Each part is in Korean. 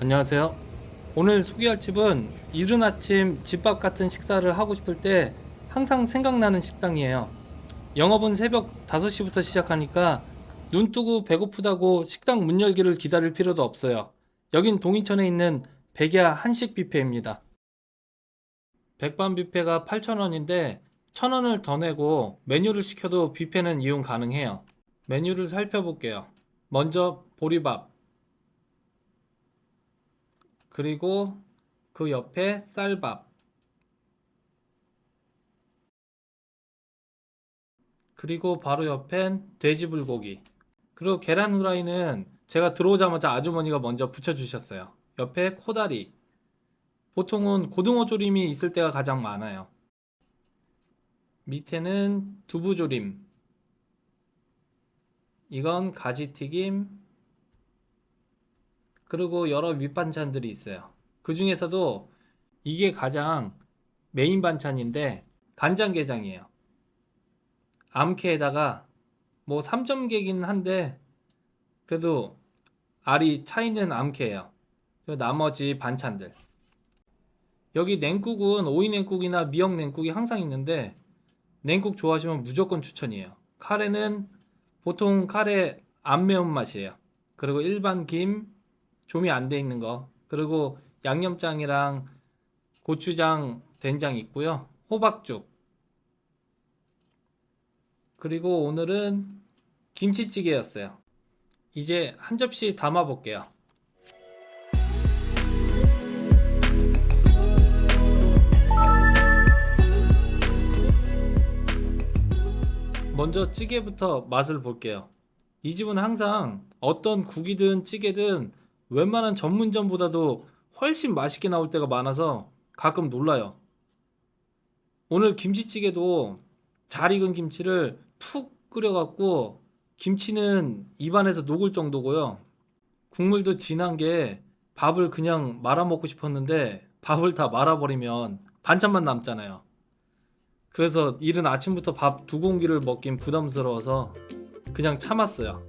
안녕하세요. 오늘 소개할 집은 이른 아침 집밥 같은 식사를 하고 싶을 때 항상 생각나는 식당이에요. 영업은 새벽 5시부터 시작하니까 눈 뜨고 배고프다고 식당 문 열기를 기다릴 필요도 없어요. 여긴 동인천에 있는 백야 한식 뷔페입니다. 백반 뷔페가 8,000원인데 1,000원을 더 내고 메뉴를 시켜도 뷔페는 이용 가능해요. 메뉴를 살펴볼게요. 먼저 보리밥, 그리고 그 옆에 쌀밥, 그리고 바로 옆엔 돼지불고기, 그리고 계란 후라이는 제가 들어오자마자 아주머니가 먼저 붙여주셨어요. 옆에 코다리. 보통은 고등어 조림이 있을 때가 가장 많아요. 밑에는 두부조림, 이건 가지튀김, 그리고 여러 밑반찬들이 있어요. 그 중에서도 이게 가장 메인 반찬인데 간장게장이에요. 암캐에다가 뭐 3점계긴 한데 그래도 알이 차있는 암캐예요. 그리고 나머지 반찬들. 여기 냉국은 오이 냉국이나 미역 냉국이 항상 있는데 냉국 좋아하시면 무조건 추천이에요. 카레는 보통 카레 안 매운 맛이에요. 그리고 일반 김, 조미 안 돼 있는 거. 그리고 양념장이랑 고추장, 된장 있고요. 호박죽. 그리고 오늘은 김치찌개였어요. 이제 한 접시 담아 볼게요. 먼저 찌개부터 맛을 볼게요. 이 집은 항상 어떤 국이든 찌개든 웬만한 전문점보다도 훨씬 맛있게 나올 때가 많아서 가끔 놀라요. 오늘 김치찌개도 잘 익은 김치를 푹 끓여갖고 김치는 입안에서 녹을 정도고요. 국물도 진한 게 밥을 그냥 말아 먹고 싶었는데 밥을 다 말아버리면 반찬만 남잖아요. 그래서 이른 아침부터 밥 2공기를 먹긴 부담스러워서 그냥 참았어요.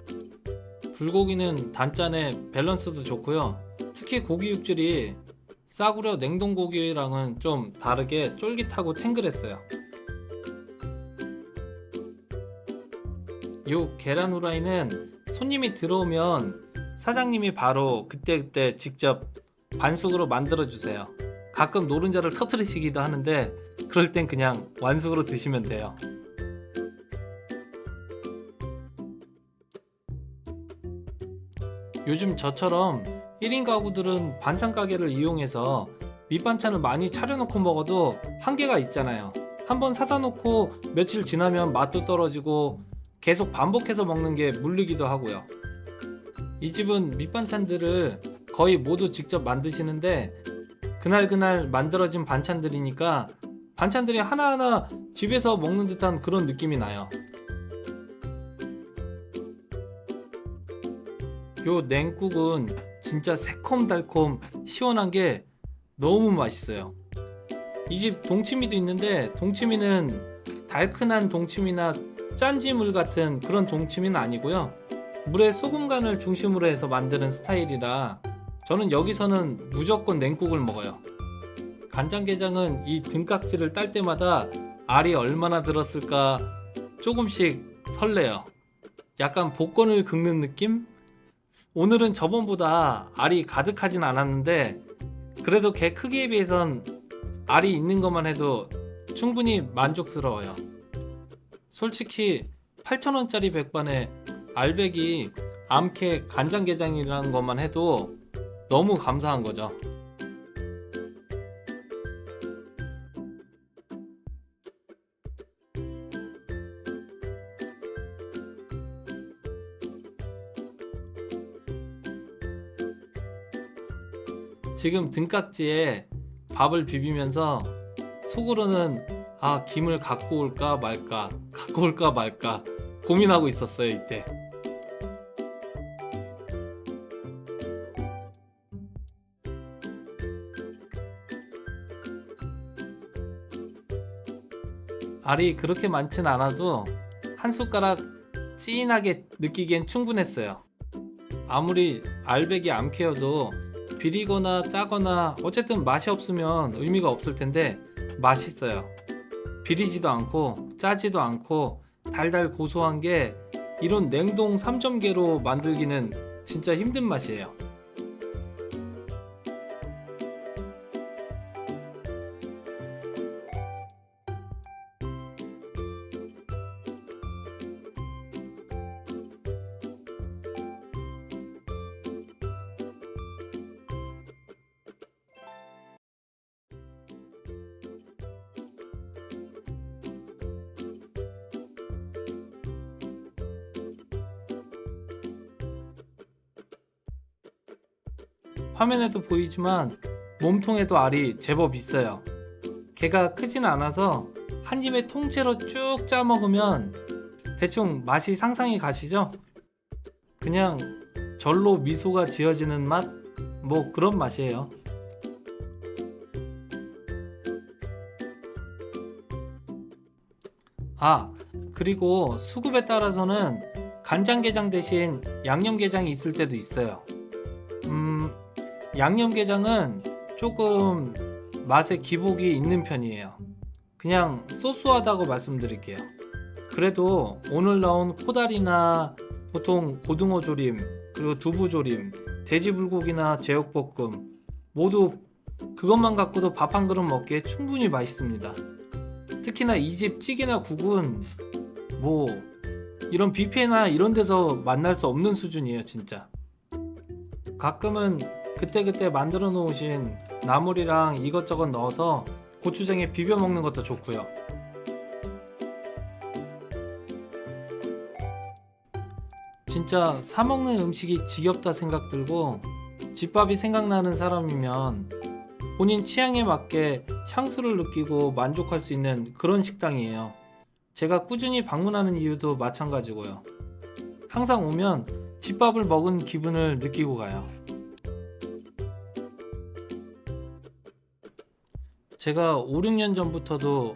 불고기는 단짠에 밸런스도 좋고요. 특히 고기 육질이 싸구려 냉동고기랑은 좀 다르게 쫄깃하고 탱글했어요. 요 계란 후라이는 손님이 들어오면 사장님이 바로 그때그때 직접 반숙으로 만들어 주세요. 가끔 노른자를 터트리시기도 하는데 그럴 땐 그냥 완숙으로 드시면 돼요. 요즘 저처럼 1인 가구들은 반찬 가게를 이용해서 밑반찬을 많이 차려놓고 먹어도 한계가 있잖아요. 한번 사다 놓고 며칠 지나면 맛도 떨어지고 계속 반복해서 먹는 게 물리기도 하고요. 이 집은 밑반찬들을 거의 모두 직접 만드시는데 그날그날 만들어진 반찬들이니까 반찬들이 하나하나 집에서 먹는 듯한 그런 느낌이 나요. 요 냉국은 진짜 새콤달콤 시원한 게 너무 맛있어요. 이 집 동치미도 있는데 동치미는 달큰한 동치미나 짠지물 같은 그런 동치미는 아니고요. 물에 소금 간을 중심으로 해서 만드는 스타일이라 저는 여기서는 무조건 냉국을 먹어요. 간장게장은 이 등깍지를 딸 때마다 알이 얼마나 들었을까 조금씩 설레요. 약간 복권을 긁는 느낌? 오늘은 저번보다 알이 가득하진 않았는데 그래도 개 크기에 비해선 알이 있는 것만 해도 충분히 만족스러워요. 솔직히 8,000원짜리 백반에 알백이 암캐 간장게장이라는 것만 해도 너무 감사한 거죠. 지금 등깍지에 밥을 비비면서 속으로는 김을 갖고 올까 말까 고민하고 있었어요 이때. 알이 그렇게 많진 않아도 한 숟가락 진하게 느끼기엔 충분했어요. 아무리 알배기 암캐여도 비리거나 짜거나 어쨌든 맛이 없으면 의미가 없을 텐데 맛있어요. 비리지도 않고 짜지도 않고 달달 고소한 게 이런 냉동 3점개로 만들기는 진짜 힘든 맛이에요. 화면에도 보이지만 몸통에도 알이 제법 있어요. 걔가 크진 않아서 한 입에 통째로 쭉 짜먹으면 대충 맛이 상상이 가시죠? 그냥 절로 미소가 지어지는 맛? 뭐 그런 맛이에요. 아, 그리고 수급에 따라서는 간장게장 대신 양념게장이 있을 때도 있어요. 양념게장은 조금 맛에 기복이 있는 편이에요. 그냥 소소하다고 말씀드릴게요. 그래도 오늘 나온 코다리나 보통 고등어 조림, 그리고 두부 조림, 돼지 불고기나 제육볶음 모두 그것만 갖고도 밥 한 그릇 먹기에 충분히 맛있습니다. 특히나 이 집 찌개나 국은 뭐 이런 뷔페나 이런 데서 만날 수 없는 수준이에요, 진짜. 가끔은 그때그때 만들어 놓으신 나물이랑 이것저것 넣어서 고추장에 비벼 먹는 것도 좋고요. 진짜 사 먹는 음식이 지겹다 생각 들고 집밥이 생각나는 사람이면 본인 취향에 맞게 향수를 느끼고 만족할 수 있는 그런 식당이에요. 제가 꾸준히 방문하는 이유도 마찬가지고요. 항상 오면 집밥을 먹은 기분을 느끼고 가요. 제가 5, 6년 전부터도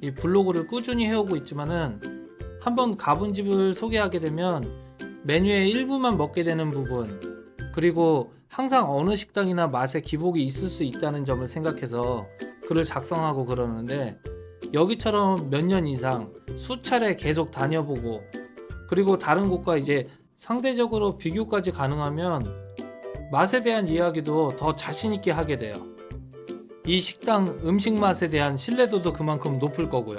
이 블로그를 꾸준히 해오고 있지만은 한번 가본 집을 소개하게 되면 메뉴의 일부만 먹게 되는 부분, 그리고 항상 어느 식당이나 맛에 기복이 있을 수 있다는 점을 생각해서 글을 작성하고 그러는데, 여기처럼 몇 년 이상 수차례 계속 다녀보고 그리고 다른 곳과 이제 상대적으로 비교까지 가능하면 맛에 대한 이야기도 더 자신 있게 하게 돼요. 이 식당 음식 맛에 대한 신뢰도도 그만큼 높을 거고요.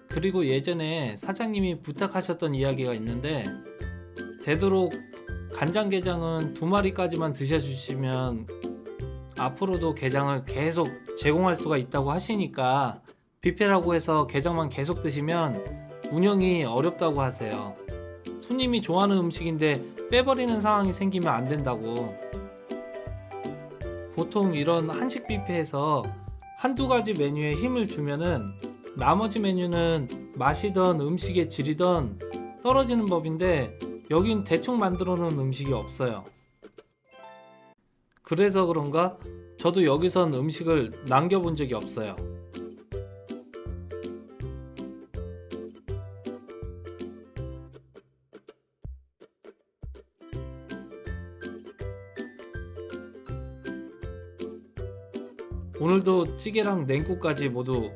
그리고 예전에 사장님이 부탁하셨던 이야기가 있는데, 되도록 간장게장은 2마리까지만 드셔주시면 앞으로도 게장을 계속 제공할 수가 있다고 하시니까 뷔페라고 해서 게장만 계속 드시면 운영이 어렵다고 하세요. 손님이 좋아하는 음식인데 빼버리는 상황이 생기면 안 된다고. 보통 이런 한식 뷔페에서 한두 가지 메뉴에 힘을 주면은 나머지 메뉴는 맛이든 음식의 질이든 떨어지는 법인데, 여긴 대충 만들어 놓은 음식이 없어요. 그래서 그런가 저도 여기선 음식을 남겨본 적이 없어요. 오늘도 찌개랑 냉국까지 모두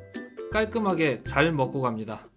깔끔하게 잘 먹고 갑니다.